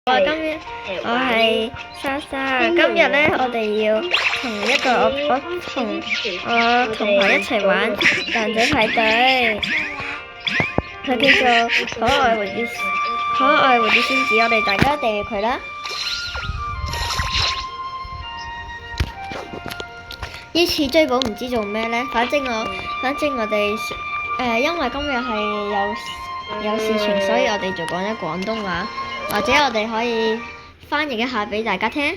我係莎莎，今日咧我哋要同一個我同學一齊玩蛋仔派對，佢叫做可愛蝴蝶仙子，我哋大家訂閱佢啦。依次追補唔知做咩咧，反正我哋因為今日係有事情，所以我哋就講咗廣東話，或者我哋可以翻譯一下俾大家聽，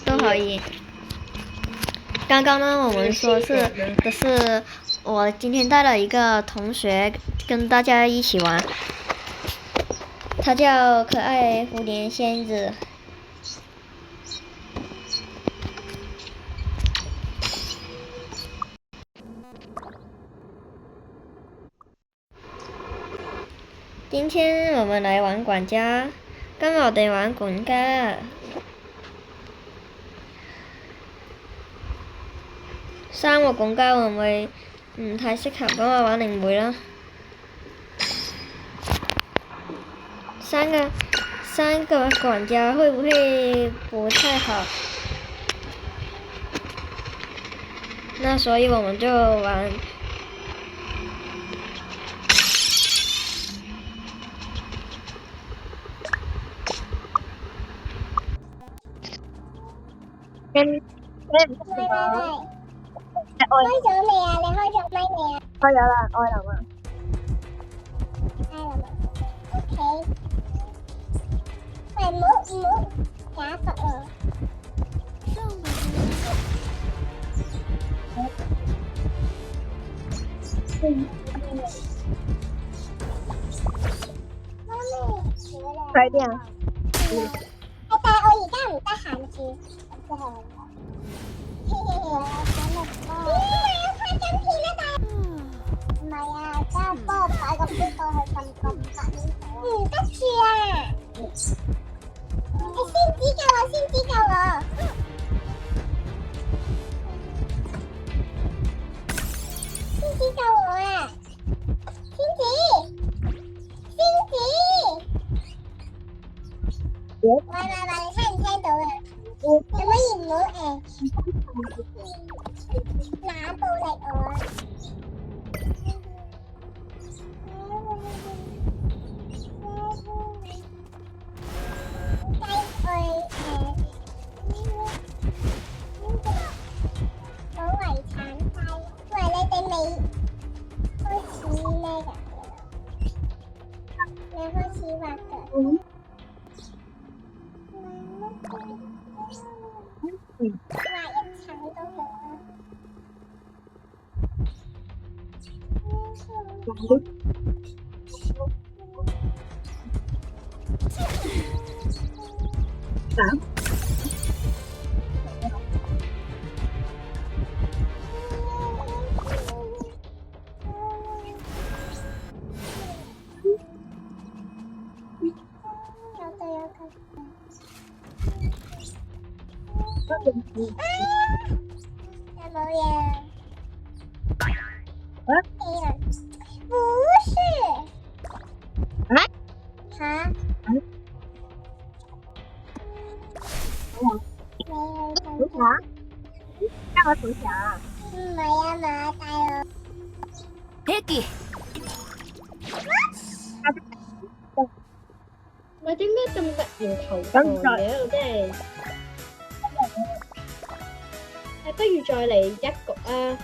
都可以。剛剛呢，我們說是我今天帶了一個同學跟大家一起玩，他叫可愛蝴蝶仙子。今天我們來玩管家，今日我哋玩管家。三個管家會唔會唔太適合？咁我玩靈媒啦。三個管家會不會不太好？那所以我們就玩。開咗未啊？你開咗咪未啊？開咗啦，愛林啊。開啦嘛。OK。喂，唔好假佛喎。快啲啊！但係我而家唔得閒住，即係。唔係啊，等我幫我擺個杯過去瞓覺唔得住啊！你先知救我，先知救我！先知救我啊！仙子！喂，你聽唔聽到啊？可唔可以唔好拿暴力我啊？保遺產債，喂，你哋未開始咩㗎？未開始畫㗎？畫一層都好啦。有冇嘢？不是。哈？賭場？加個賭場。唔係啊嘛，大佬。Peggy。喂，點解咁突然投降嘅？我真係。不如再嚟一局啊！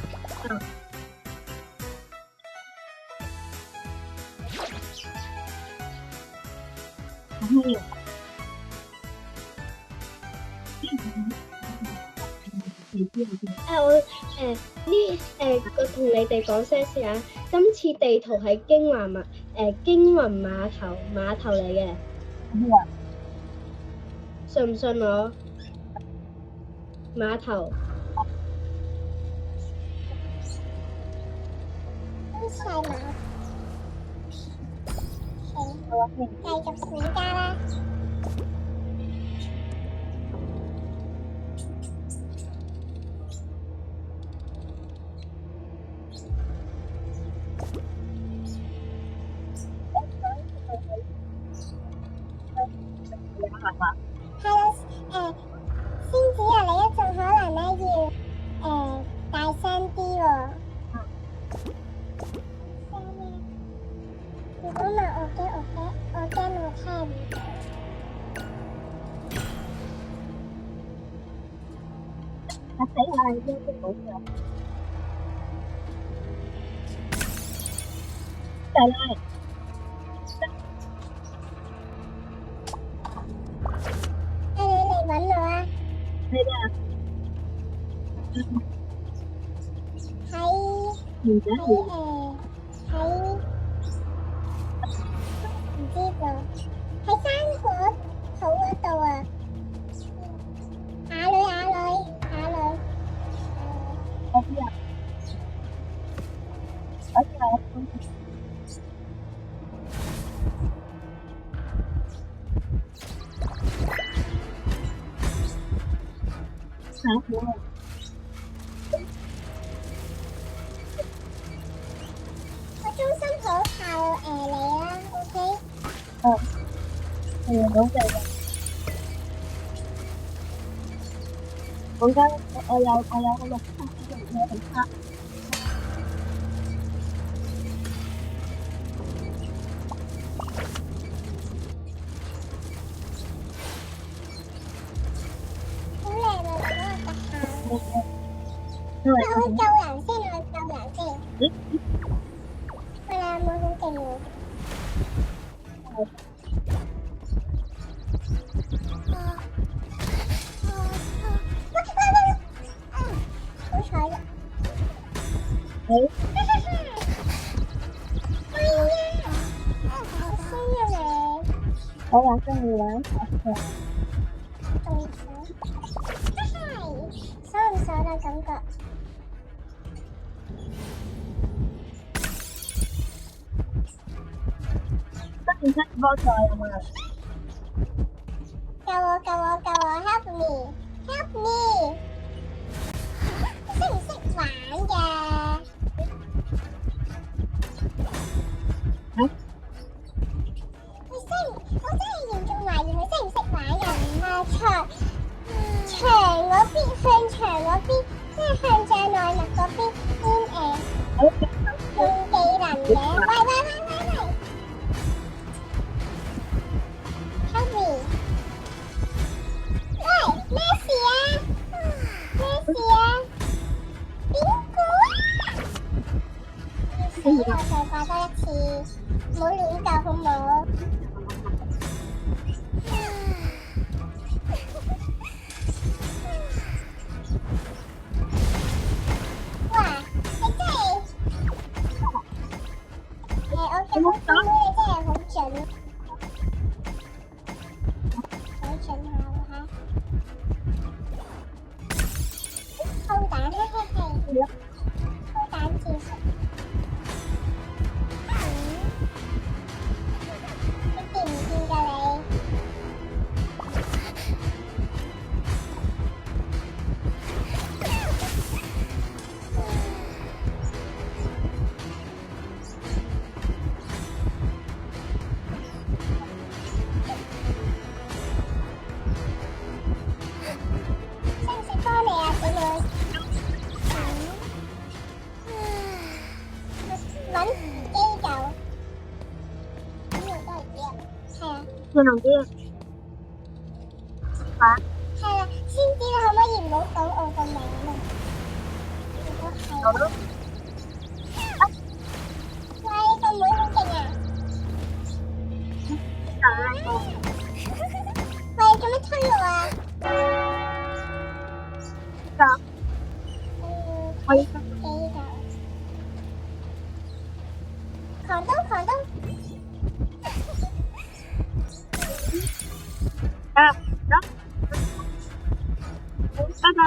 我同你哋講聲先啊！今次地圖係京雲碼頭嚟嘅，信唔信我？碼頭。細碼。繼續管家啦。嘅係嘛？係啦，仙子啊，你一陣可能咧要大聲啲喎。如果唔係我驚我聽唔到。我死我係應該冇嘅。係啦，你嚟揾我啊！係啦，喺唔使喺喺唔知道喺山火土嗰度啊！啞女，我知啊，我知啊，嚇好啊！我中心好靠你啦，OK？哦，係啊，好嘅。我有個綠色嘅嘢嚟拍。好靚啊！嗰個特效。因為我去救人先。喂，你有冇好勁喎？好彩啦！你哎呀，好衰啊你！我話中意玩滑雪，仲想？爽唔爽啊？感覺？不斷出波賽啊嘛。救我！Help me！識唔識玩㗎？我真係嚴重懷疑佢識唔識玩㗎。牆嗰邊，向牆嗰邊，即係向障內力嗰邊用技能嘅。喂！Help me！喂，咩事啊？邊個啊？死我再掛多一次，唔好亂救好唔好？哇！你真係我嘅好妹，你真係好準。好準下喎嚇！炮彈嘿，炮彈戰術。你見唔見㗎你？識唔識幫你啊，姊妹？揾機救。咁又都係啲人，係啊。智能啲。嚇？係啦，先知你可唔可以唔好講我個名啊？如果係，好咯。喂，個妹好勁啊！喂，做咩推我啊？可以。機救，狂刀！啊，得。拜拜。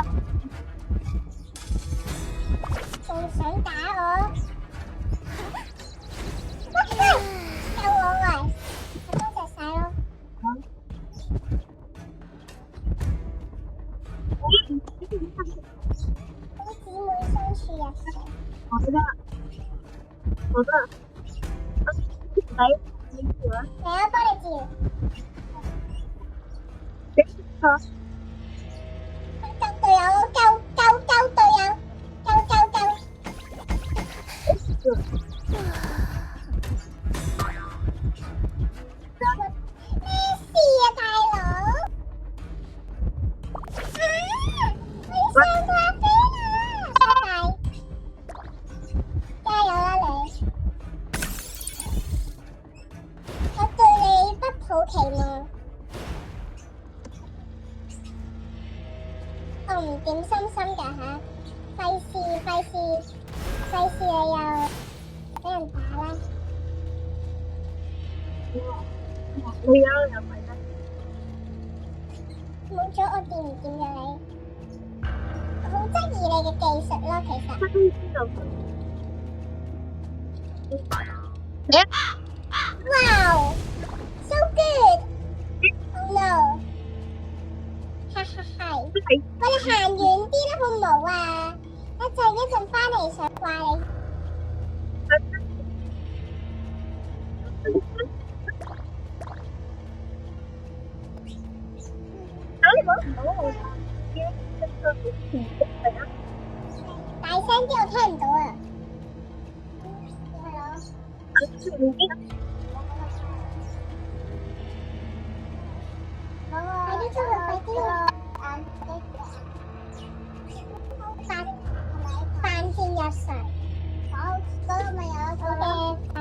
仲想打我？喂，救我喂！我多謝晒咯。嗰啲姊妹相處日常。我知道。你嚟啊，幫你治療。救隊友，救隊友，救！咩事啊，大佬？你上架飛啦！加油啦你！我對你不抱期望。我唔點心心㗎吓，費事你又俾人打啦！你有咪得？冇咗我掂唔掂㗎你？我好質疑你嘅技術咯，其實。Wow, so good. Oh no. 哈哈係。我哋行遠啲啦，好唔好啊？一陣翻嚟想怪你。大聲啲，我聽唔到啊！係咯。快啲出去，快啲去！飯前日常。好，嗰度咪有一個嘅飯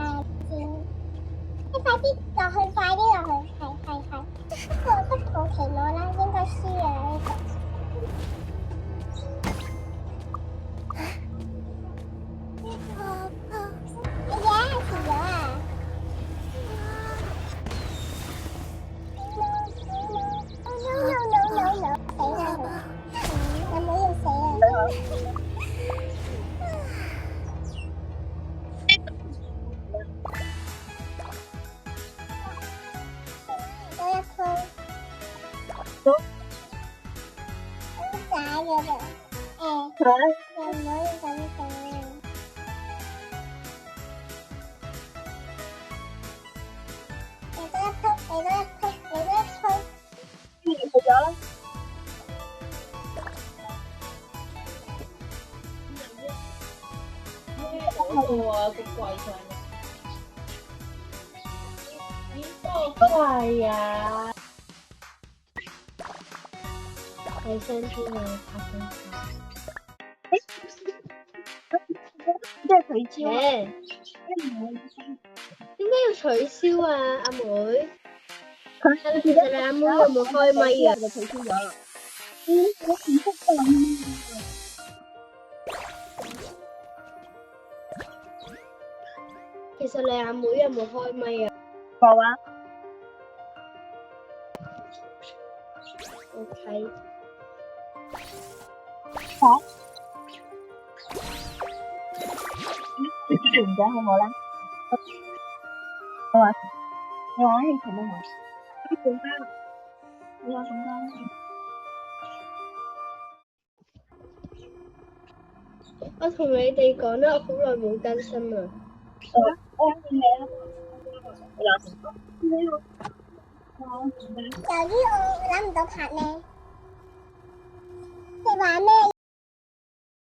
前。你快啲落去，快啲落去，係。不過不抱期望啦，應該輸啊呢個。哎呀，遲咗啊！No，死啦佢！有冇要死啊？多一區，好渣嘅啫。又唔可以咁講。嚟多一區。去咗啦。嗰個啊，個櫃上面，個櫃啊，睇聲先啊，拍聲即係取消。先。點解要取消啊，阿妹？其實你阿妹有冇開咪啊？就取消咗啦。其實你阿妹有冇開咪啊冇啊。 ？OK。好。唔該，好唔好咧？好啊。你玩氣球都好。送翻。你有送翻？我同你哋講啦，我好耐冇更新啦。我見你啦。由於我諗唔到拍咩，你玩咩？